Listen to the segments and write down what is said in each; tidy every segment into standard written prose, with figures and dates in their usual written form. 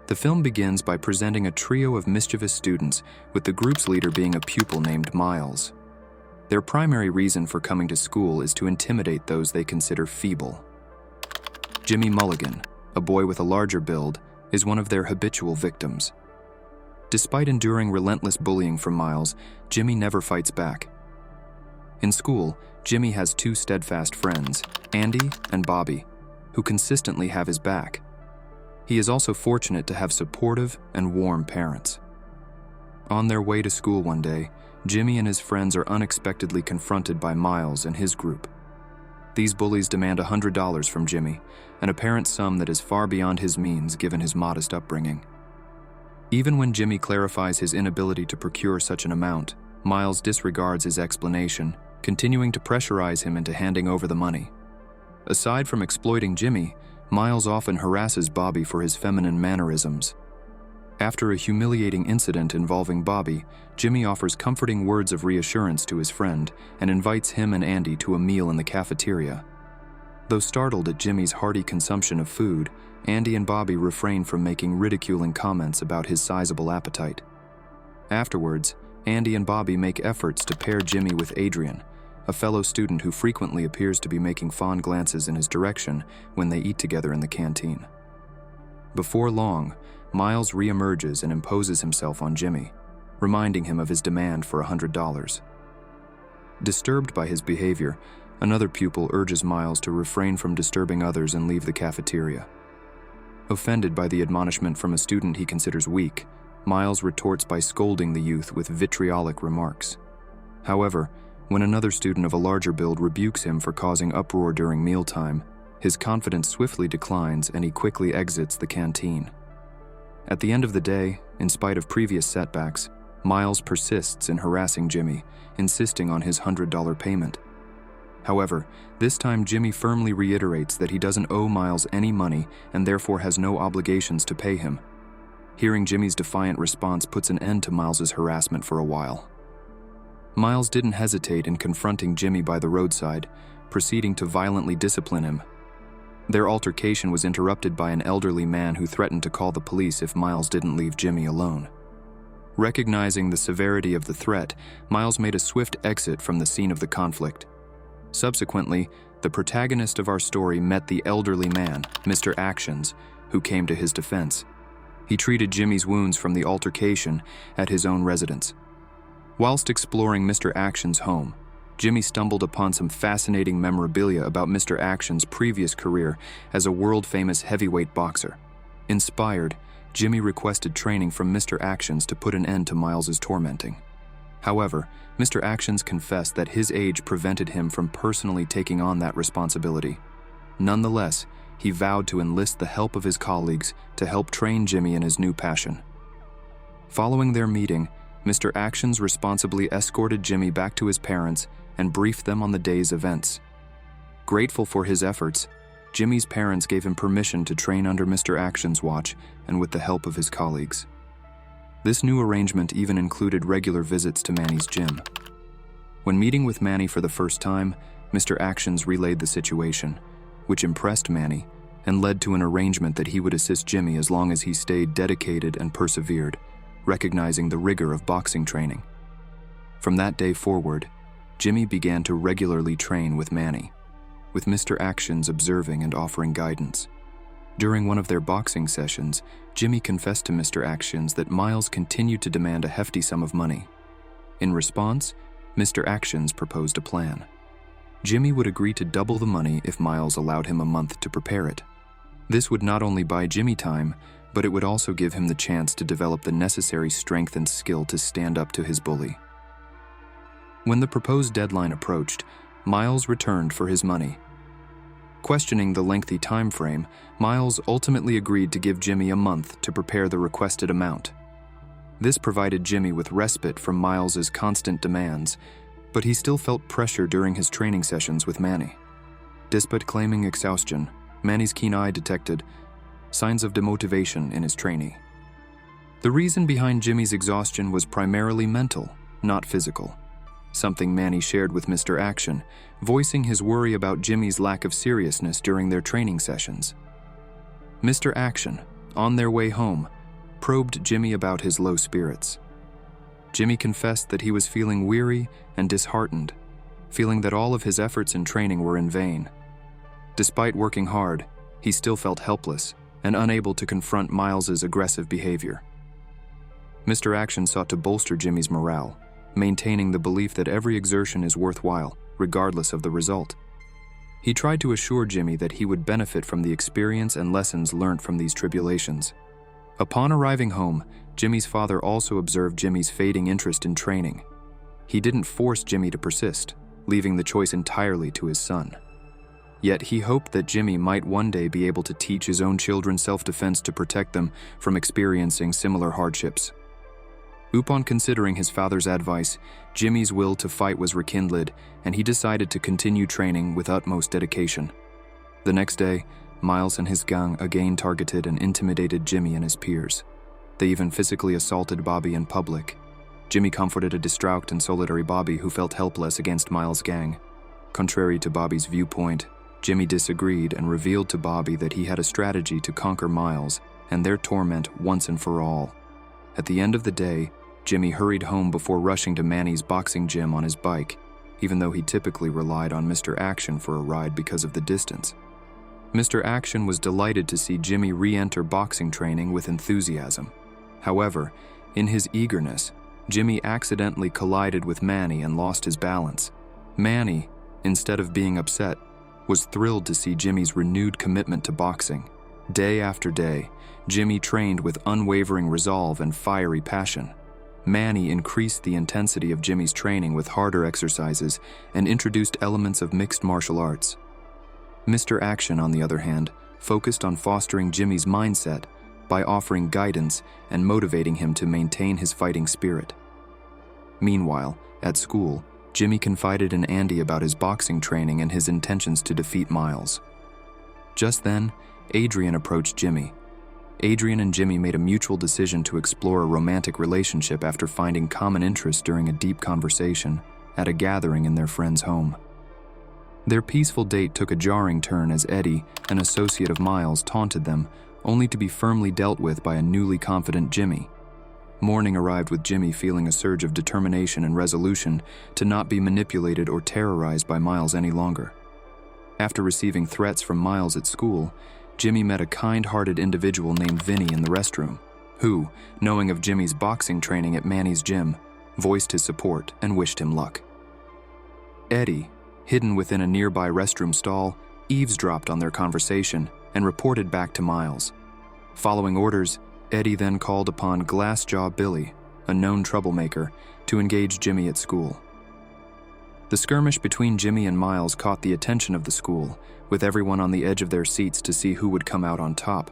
The film begins by presenting a trio of mischievous students, with the group's leader being a pupil named Miles. Their primary reason for coming to school is to intimidate those they consider feeble. Jimmy Mulligan, a boy with a larger build, is one of their habitual victims. Despite enduring relentless bullying from Miles, Jimmy never fights back. In school, Jimmy has two steadfast friends, Andy and Bobby, who consistently have his back. He is also fortunate to have supportive and warm parents. On their way to school one day, Jimmy and his friends are unexpectedly confronted by Miles and his group. These bullies demand $100 from Jimmy, an apparent sum that is far beyond his means given his modest upbringing. Even when Jimmy clarifies his inability to procure such an amount, Miles disregards his explanation, continuing to pressurize him into handing over the money. Aside from exploiting Jimmy, Miles often harasses Bobby for his feminine mannerisms. After a humiliating incident involving Bobby, Jimmy offers comforting words of reassurance to his friend and invites him and Andy to a meal in the cafeteria. Though startled at Jimmy's hearty consumption of food, Andy and Bobby refrain from making ridiculing comments about his sizable appetite. Afterwards, Andy and Bobby make efforts to pair Jimmy with Adrian, a fellow student who frequently appears to be making fond glances in his direction when they eat together in the canteen. Before long, Miles reemerges and imposes himself on Jimmy, reminding him of his demand for $100. Disturbed by his behavior, another pupil urges Miles to refrain from disturbing others and leave the cafeteria. Offended by the admonishment from a student he considers weak, Miles retorts by scolding the youth with vitriolic remarks. However, when another student of a larger build rebukes him for causing uproar during mealtime, his confidence swiftly declines and he quickly exits the canteen. At the end of the day, in spite of previous setbacks, Miles persists in harassing Jimmy, insisting on his $100 payment. However, this time Jimmy firmly reiterates that he doesn't owe Miles any money and therefore has no obligations to pay him. Hearing Jimmy's defiant response puts an end to Miles's harassment for a while. Miles didn't hesitate in confronting Jimmy by the roadside, proceeding to violently discipline him. Their altercation was interrupted by an elderly man who threatened to call the police if Miles didn't leave Jimmy alone. Recognizing the severity of the threat, Miles made a swift exit from the scene of the conflict. Subsequently, the protagonist of our story met the elderly man, Mr. Actions, who came to his defense. He treated Jimmy's wounds from the altercation at his own residence. Whilst exploring Mr. Action's home, Jimmy stumbled upon some fascinating memorabilia about Mr. Action's previous career as a world-famous heavyweight boxer. Inspired, Jimmy requested training from Mr. Actions to put an end to Miles's tormenting. However, Mr. Actions confessed that his age prevented him from personally taking on that responsibility. Nonetheless, he vowed to enlist the help of his colleagues to help train Jimmy in his new passion. Following their meeting, Mr. Actions responsibly escorted Jimmy back to his parents and briefed them on the day's events. Grateful for his efforts, Jimmy's parents gave him permission to train under Mr. Actions' watch and with the help of his colleagues. This new arrangement even included regular visits to Manny's gym. When meeting with Manny for the first time, Mr. Actions relayed the situation, which impressed Manny and led to an arrangement that he would assist Jimmy as long as he stayed dedicated and persevered, recognizing the rigor of boxing training. From that day forward, Jimmy began to regularly train with Manny, with Mr. Actions observing and offering guidance. During one of their boxing sessions, Jimmy confessed to Mr. Actions that Miles continued to demand a hefty sum of money. In response, Mr. Actions proposed a plan. Jimmy would agree to double the money if Miles allowed him a month to prepare it. This would not only buy Jimmy time, but it would also give him the chance to develop the necessary strength and skill to stand up to his bully. When the proposed deadline approached, Miles returned for his money. Questioning the lengthy time frame, Miles ultimately agreed to give Jimmy a month to prepare the requested amount. This provided Jimmy with respite from Miles's constant demands, but he still felt pressure during his training sessions with Manny. Despite claiming exhaustion, Manny's keen eye detected signs of demotivation in his trainee. The reason behind Jimmy's exhaustion was primarily mental, not physical, something Manny shared with Mr. Action, voicing his worry about Jimmy's lack of seriousness during their training sessions. Mr. Action, on their way home, probed Jimmy about his low spirits. Jimmy confessed that he was feeling weary and disheartened, feeling that all of his efforts in training were in vain. Despite working hard, he still felt helpless and unable to confront Miles's aggressive behavior. Mr. Action sought to bolster Jimmy's morale, maintaining the belief that every exertion is worthwhile, regardless of the result. He tried to assure Jimmy that he would benefit from the experience and lessons learned from these tribulations. Upon arriving home, Jimmy's father also observed Jimmy's fading interest in training. He didn't force Jimmy to persist, leaving the choice entirely to his son. Yet he hoped that Jimmy might one day be able to teach his own children self-defense to protect them from experiencing similar hardships. Upon considering his father's advice, Jimmy's will to fight was rekindled, and he decided to continue training with utmost dedication. The next day, Miles and his gang again targeted and intimidated Jimmy and his peers. They even physically assaulted Bobby in public. Jimmy comforted a distraught and solitary Bobby who felt helpless against Miles' gang. Contrary to Bobby's viewpoint, Jimmy disagreed and revealed to Bobby that he had a strategy to conquer Miles and their torment once and for all. At the end of the day, Jimmy hurried home before rushing to Manny's boxing gym on his bike, even though he typically relied on Mr. Action for a ride because of the distance. Mr. Action was delighted to see Jimmy re-enter boxing training with enthusiasm. However, in his eagerness, Jimmy accidentally collided with Manny and lost his balance. Manny, instead of being upset, was thrilled to see Jimmy's renewed commitment to boxing. Day after day, Jimmy trained with unwavering resolve and fiery passion. Manny increased the intensity of Jimmy's training with harder exercises and introduced elements of mixed martial arts. Mr. Action, on the other hand, focused on fostering Jimmy's mindset by offering guidance and motivating him to maintain his fighting spirit. Meanwhile, at school, Jimmy confided in Andy about his boxing training and his intentions to defeat Miles. Just then, Adrian approached Jimmy. Adrian and Jimmy made a mutual decision to explore a romantic relationship after finding common interest during a deep conversation at a gathering in their friend's home. Their peaceful date took a jarring turn as Eddie, an associate of Miles, taunted them, only to be firmly dealt with by a newly confident Jimmy. Morning arrived with Jimmy feeling a surge of determination and resolution to not be manipulated or terrorized by Miles any longer. After receiving threats from Miles at school, Jimmy met a kind-hearted individual named Vinny in the restroom, who, knowing of Jimmy's boxing training at Manny's gym, voiced his support and wished him luck. Eddie, hidden within a nearby restroom stall, eavesdropped on their conversation and reported back to Miles. Following orders, Eddie then called upon Glassjaw Bülly, a known troublemaker, to engage Jimmy at school. The skirmish between Jimmy and Miles caught the attention of the school, with everyone on the edge of their seats to see who would come out on top.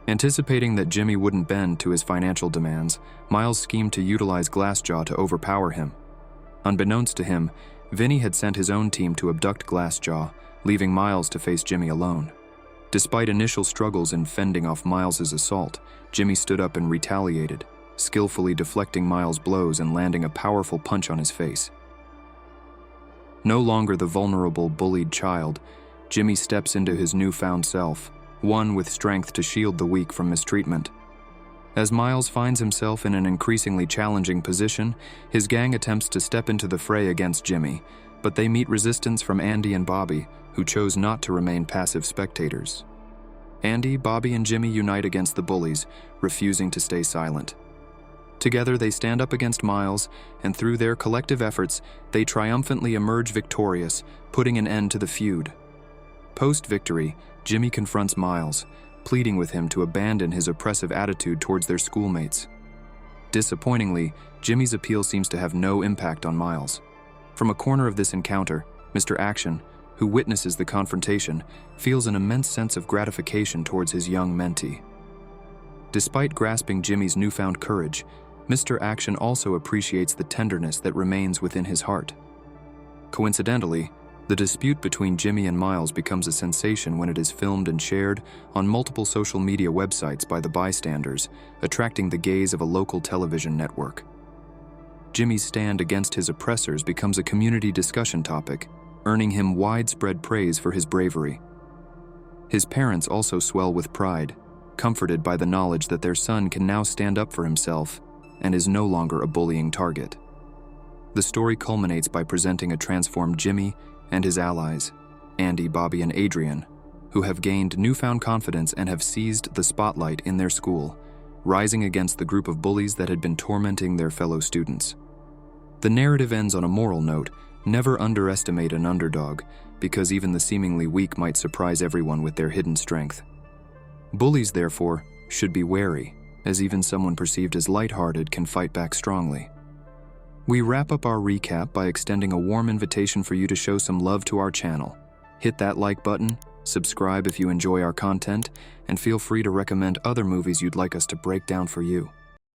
Anticipating that Jimmy wouldn't bend to his financial demands, Miles schemed to utilize Glassjaw to overpower him. Unbeknownst to him, Vinny had sent his own team to abduct Glassjaw, leaving Miles to face Jimmy alone. Despite initial struggles in fending off Miles's assault, Jimmy stood up and retaliated, skillfully deflecting Miles' blows and landing a powerful punch on his face. No longer the vulnerable, bullied child, Jimmy steps into his newfound self, one with strength to shield the weak from mistreatment. As Miles finds himself in an increasingly challenging position, his gang attempts to step into the fray against Jimmy, but they meet resistance from Andy and Bobby, who chose not to remain passive spectators. Andy, Bobby, and Jimmy unite against the bullies, refusing to stay silent. Together, they stand up against Miles, and through their collective efforts, they triumphantly emerge victorious, putting an end to the feud. Post-victory, Jimmy confronts Miles, pleading with him to abandon his oppressive attitude towards their schoolmates. Disappointingly, Jimmy's appeal seems to have no impact on Miles. From a corner of this encounter, Mr. Action, who witnesses the confrontation, feels an immense sense of gratification towards his young mentee. Despite grasping Jimmy's newfound courage, Mr. Action also appreciates the tenderness that remains within his heart. Coincidentally, the dispute between Jimmy and Miles becomes a sensation when it is filmed and shared on multiple social media websites by the bystanders, attracting the gaze of a local television network. Jimmy's stand against his oppressors becomes a community discussion topic, earning him widespread praise for his bravery. His parents also swell with pride, comforted by the knowledge that their son can now stand up for himself and is no longer a bullying target. The story culminates by presenting a transformed Jimmy and his allies, Andy, Bobby, and Adrian, who have gained newfound confidence and have seized the spotlight in their school, rising against the group of bullies that had been tormenting their fellow students. The narrative ends on a moral note: never underestimate an underdog, because even the seemingly weak might surprise everyone with their hidden strength. Bullies, therefore, should be wary, as even someone perceived as lighthearted can fight back strongly. We wrap up our recap by extending a warm invitation for you to show some love to our channel. Hit that like button, subscribe if you enjoy our content, and feel free to recommend other movies you'd like us to break down for you.